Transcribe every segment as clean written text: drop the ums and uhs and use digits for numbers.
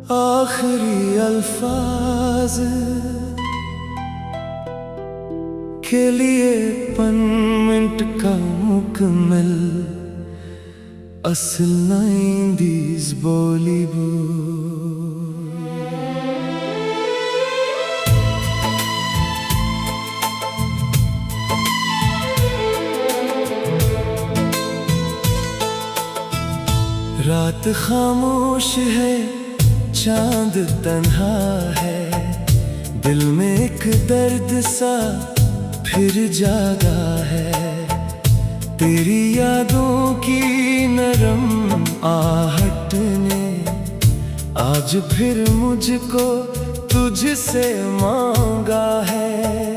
आखिरी अल्फाज के लिए 5 मिनट का मुकम्मल असल 90s बॉलीवुड। रात खामोश है, चांद तन्हा है, दिल में एक दर्द सा फिर जागा है। तेरी यादों की नरम आहट ने आज फिर मुझको तुझसे मांगा है।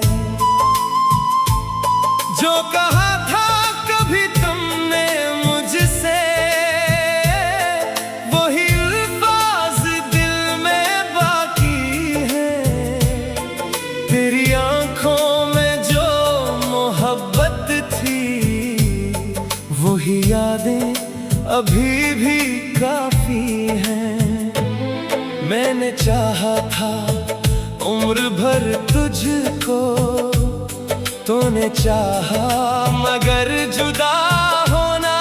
जो कहा था कभी तुमने मुझसे, वही अल्फाज दिल में बाकी है। तेरी आंखों में जो मोहब्बत थी, वही यादें अभी भी काफी हैं। मैंने चाहा था उम्र भर तुझको, तूने चाहा मगर जुदा होना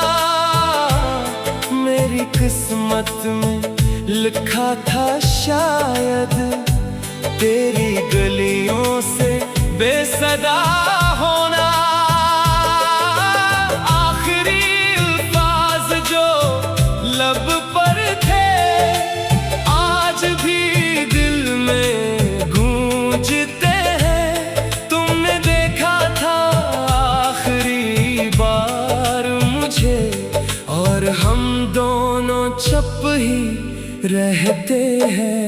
मेरी किस्मत में लिखा था शायद। तेरी गलियों से बेसदा होना। आखिरी अल्फाज जो लब पर थे, आज भी दिल में गूंजते हैं। तुमने देखा था आखिरी बार मुझे, और हम दोनों चुप ही रहते हैं।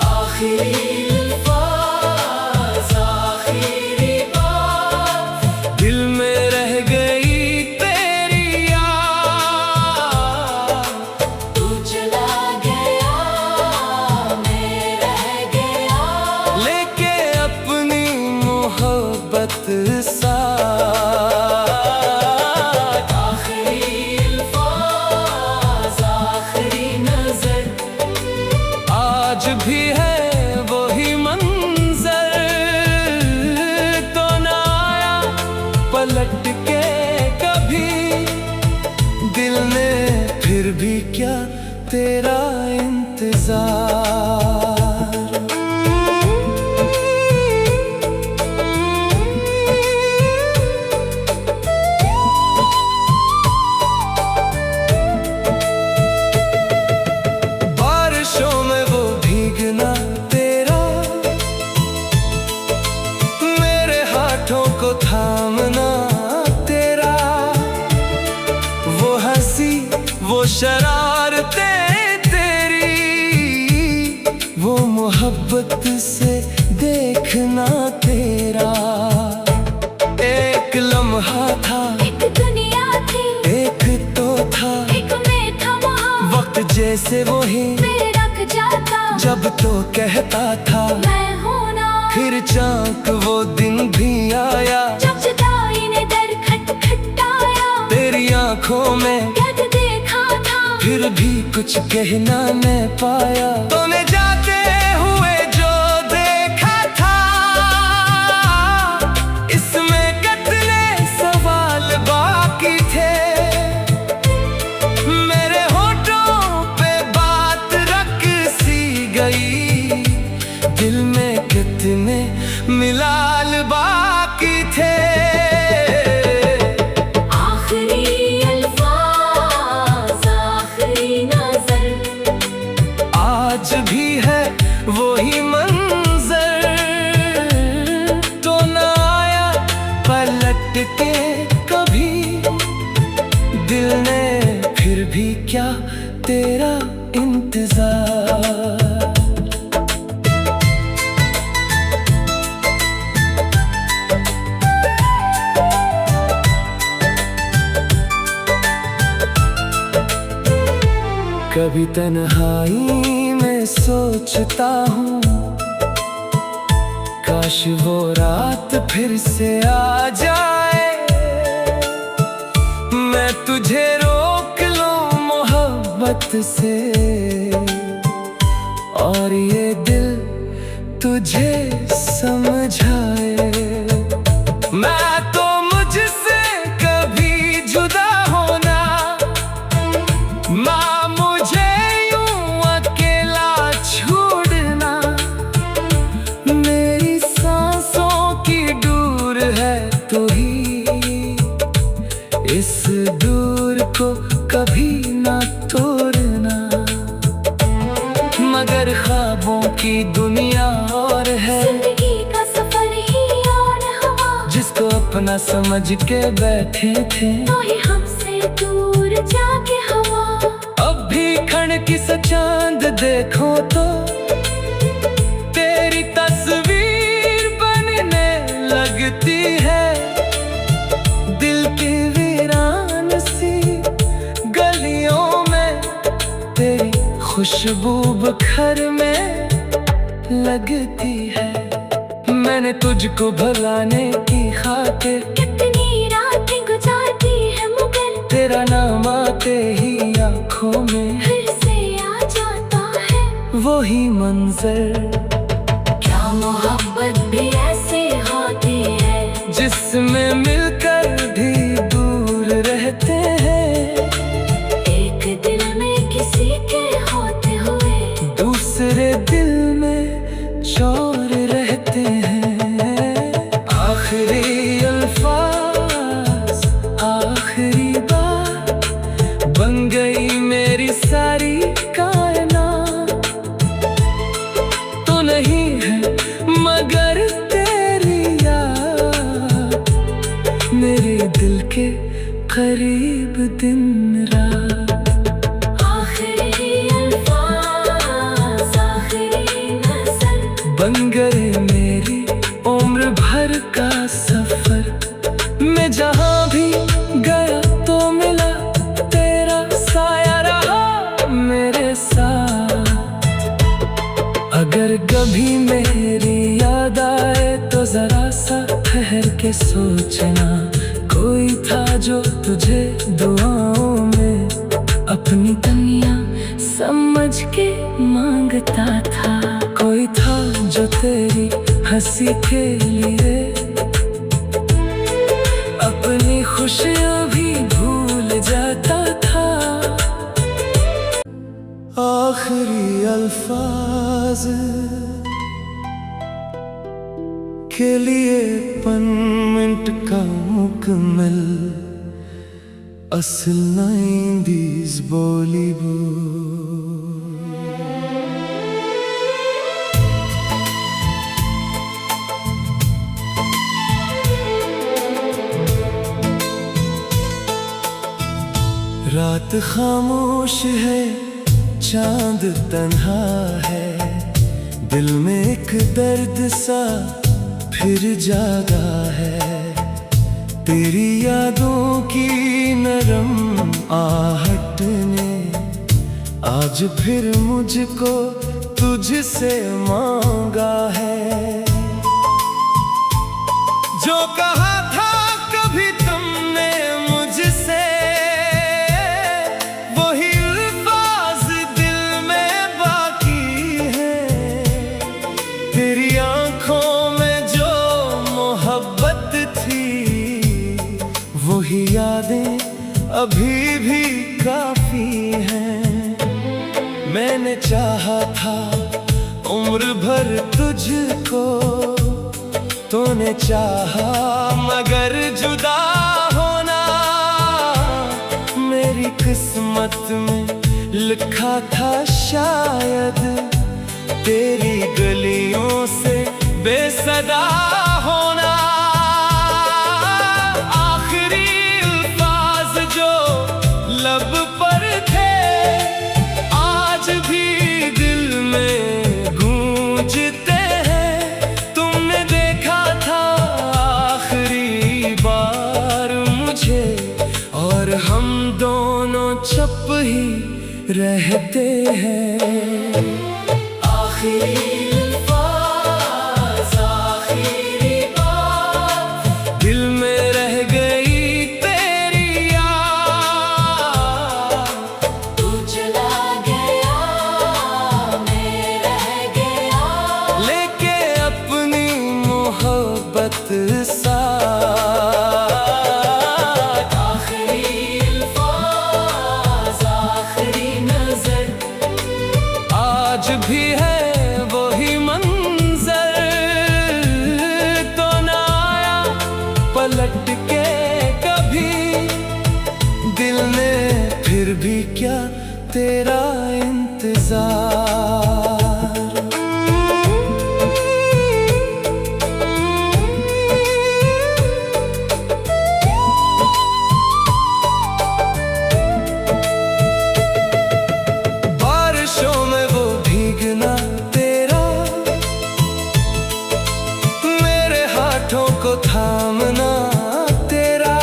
आखिरी अल्फाज, आखिरी बार, दिल में रह गई तेरी याद। तू चला गया, मैं रह गया, लेके अपनी मोहब्बत साथ। आखिरी अल्फाज, आखिरी नजर, आज भी है वही मंजर। तो ना आया पलट के कभी, दिल ने फिर भी क्या तेरा इंतजार। बारिशों में वो भीगना तेरा, मेरे हाथों को थामना तेरा, वो हंसी वो शरारतें तेरी, वो मोहब्बत से देखना तेरा। एक लम्हा था, एक दुनिया थी, एक तो था, एक मैं था वहाँ। वक्त जैसे वो ही मेरे रख जाता, जब तो कहता था मैं हूँ ना। फिर चाक वो दिन भी आया, जब जुदाई ने दर खटखटाया। तेरी आंखों में कैद देखा था, फिर भी कुछ कहना न पाया। तूने जाते हुए जो देखा था, इसमें कितने सवाल बाकी थे। मेरे होठों पे बात रख सी गई, दिल में कितने मिलाल बाकी थे। आखिरी अल्फाज, आखिरी नजर, आज भी है वही मंजर। तो ना आया पलट के कभी, दिल ने फिर भी क्या तेरा इंतजार। कभी तन्हाई में सोचता हूँ, काश वो रात फिर से आ जाए। मैं तुझे रोक लूं मोहब्बत से, और ये दिल तुझे समझाए। मैं तो मुझसे कभी जुदा होना, माँ मुझे यूं अकेला छोड़ना। मेरी सांसों की दूर है तू ही, इस दूर को कभी ना तोड़ना। मगर ख्वाबों की दुनिया और है, जिंदगी का सफर ही और हवा। जिसको अपना समझ के बैठे थे, तो ही हमसे दूर जाके हवा। अब भी क्षण की सा चांद देखो तो तेरी तस्वीर बनने लगती है। दिल की वीरान सी गलियों में तेरी खुशबू बखर में लगती है। मैंने तुझको भुलाने की खातिर कितनी रातें गुजारती है, मगर तेरा नाम आते ही आंखों में फिर से आ जाता है वही मंजर। क्या मोहब्बत भी ऐसे होती है, जिसमें मिलकर भी दूर रहते हैं। एक दिल में किसी के होते हुए दूसरे दिल में चोर रहते हैं। आखिरी अल्फाज, आखिरी बात बन गई मेरी सारी कायनात। तो नहीं है मगर तेरी याद मेरे दिल के करीब दिन रात। आखिरी अल्फाज, आखिरी नजर बन गए मेरी उम्र भर का सफर। मैं जहाँ भी गया तो मिला तेरा साया रहा मेरे साथ। अगर कभी मेरी याद आए तो जरा सा ठहर के सोचना, कोई था जो तुझे दुआओं में अपनी दुनिया समझ के मांगता था। कोई था जो तेरी हंसी के लिए अपनी खुशियाँ भी भूल जाता था। आखिरी अल्फाज के लिए 1 मिनट का मुकम्मल असल 90s बॉलीवुड। रात खामोश है, चांद तन्हा है, दिल में एक दर्द सा फिर जागा है। तेरी यादों की नरम आहट ने आज फिर मुझको तुझसे मांगा है। जो कहा था कभी तुमने मुझसे, वही अल्फाज दिल में बाकी है। तेरी आंखों में जो मोहब्बत थी, वही यादें अभी भी काफी हैं। मैंने चाहा था उम्र भर तुझको, तूने चाहा मगर जुदा होना मेरी किस्मत में लिखा था शायद। तेरी गलियों से बेसदा होना। आखिरी अल्फाज जो लब पर थे, आज भी दिल में गूंजते हैं। तुमने देखा था आखिरी बार मुझे, और हम दोनों चुप ही रहते हैं। आखिरी अल्फाज, आखिरी बात, दिल में रह गई तेरी याद। तू चला गया, मैं रह इंतजार। बारिशों में वो भीगना तेरा, मेरे हाथों को थामना तेरा,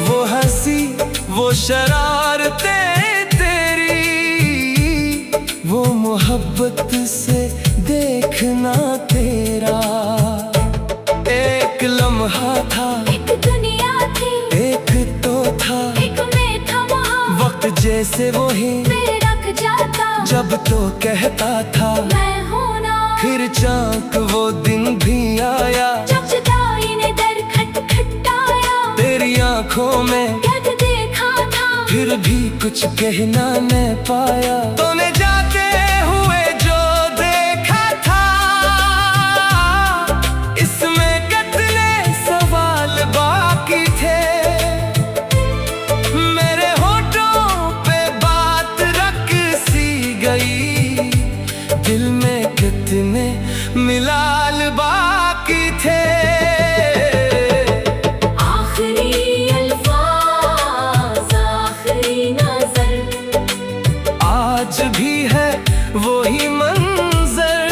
वो हंसी वो शरारतें तेरी, वो मोहब्बत से देखना तेरा। एक लम्हा था, एक दुनिया थी, एक तो था, एक मैं था वहाँ। वक्त जैसे वो ही मेरे रख जाता, जब तो कहता था मैं हूँ ना। फिर चाक वो दिन भी आया, जब जुदाई ने दर खटखटाया, तेरी आंखों में कैद देखा था, फिर भी कुछ कहना न पाया। तूने जाते हुए जो देखा था, इसमें कितने सवाल बाकी थे। मेरे होठों पे बात रख सी गई, दिल में कितने मिलाल बाकी थे। आखिरी अल्फाज, आखिरी नजर, आज भी है वही मंजर।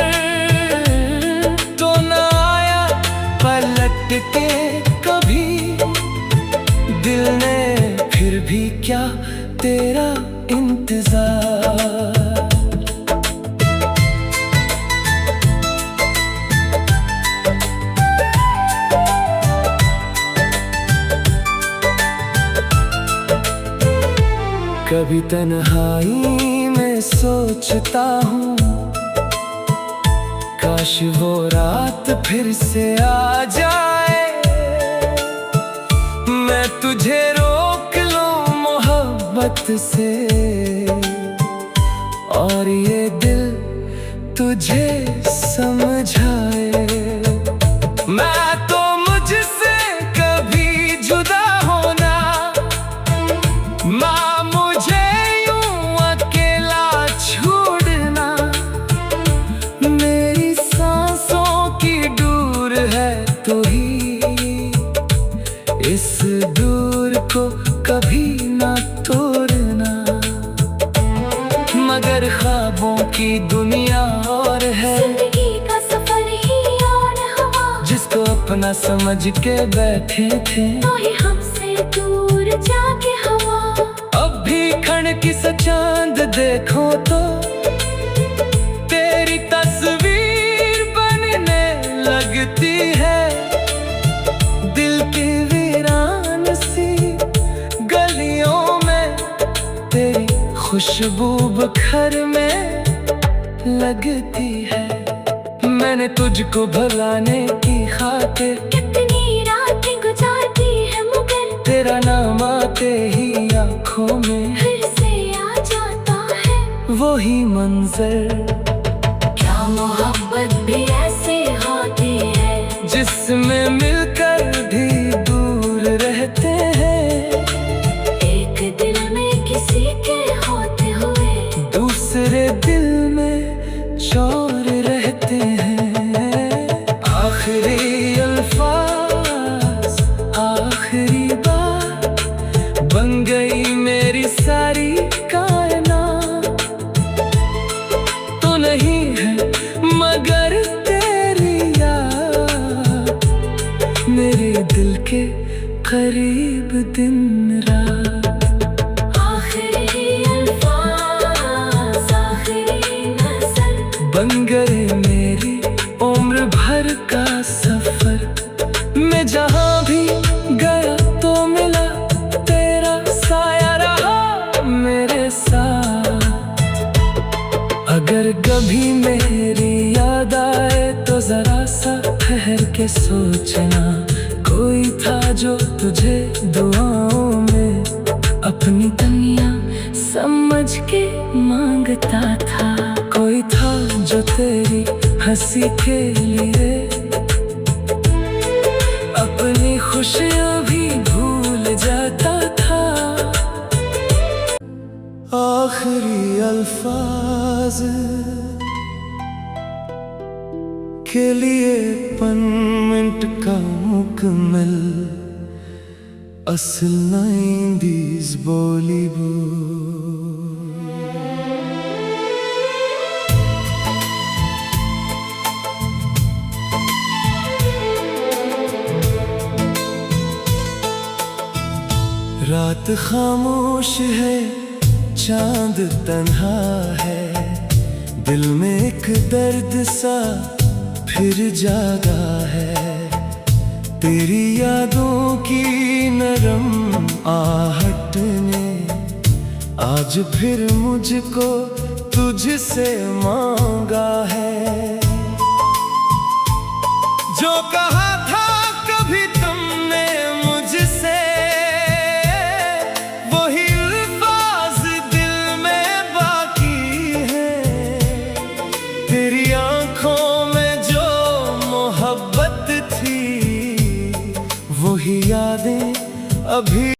तो न आया पलट के कभी, दिल ने फिर भी क्या तेरा इंतजार। कभी तन्हाई में सोचता हूँ, काश वो रात फिर से आ जाए। मैं तुझे रोक लूं मोहब्बत से, और ये दिल तुझे समझाए। मैं तो मुझसे कभी जुदा होना, माँ मुझे यूं अकेला छोड़ना। मेरी सांसों की दूर है तू ही, इस दूर को कभी ना तोड़ना। मगर ख्वाबों की दुनिया और है, जिंदगी का सफर ही और हवा, जिसको अपना समझ के बैठे थे, तो ही हमसे दूर जाके हवा। अब भी क्षण की सा चांद देखो तो, तेरी तस्वीर बनने लगती है। दिल की वीरान सी गलियों में, तेरी खुशबू बखर में लगती है। मैंने तुझको भुलाने की खातिर कितनी रातें गुजारती है, मगर तेरा नाम आते ही आँखों में फिर से आ जाता है वही मंजर। क्या मोहब्बत भी ऐसे होती है, जिसमें मिलकर भी दूर रहते हैं। एक दिल में किसी के होते हुए, दूसरे दिल में चोर रहते हैं। आखिरी अल्फाज, आखिरी बात बन गई मेरी सारी कायनात। तो नहीं है मगर तेरी याद, मेरे दिल के करीब दिन रात। आखिरी अल्फाज, आखिरी नजर, बन गए मेरी उम्र भर का सफर। मैं जहाँ भी गया तो मिला तेरा साया रहा मेरे साथ। अगर कभी मेरी याद आए तो जरा सा ठहर के सोचना, कोई था जो तुझे दुआओं में अपनी दुनिया समझ के मांगता था। कोई था जो तेरी हंसी के लिए अपनी खुशियाँ भी भूल जाता था। आखिरी अल्फाज के लिए 1 मिनट का मुकम्मल असल 90s बॉलीवुड। रात खामोश है, चांद तन्हा है, दिल में एक दर्द सा फिर जागा है। तेरी यादों की नरम आहट ने आज फिर मुझको तुझसे मांगा है। जो कहा था कभी तुमने मुझसे, वही अल्फाज दिल में बाकी है। तेरी आंखों में जो मोहब्बत थी, वही यादें अभी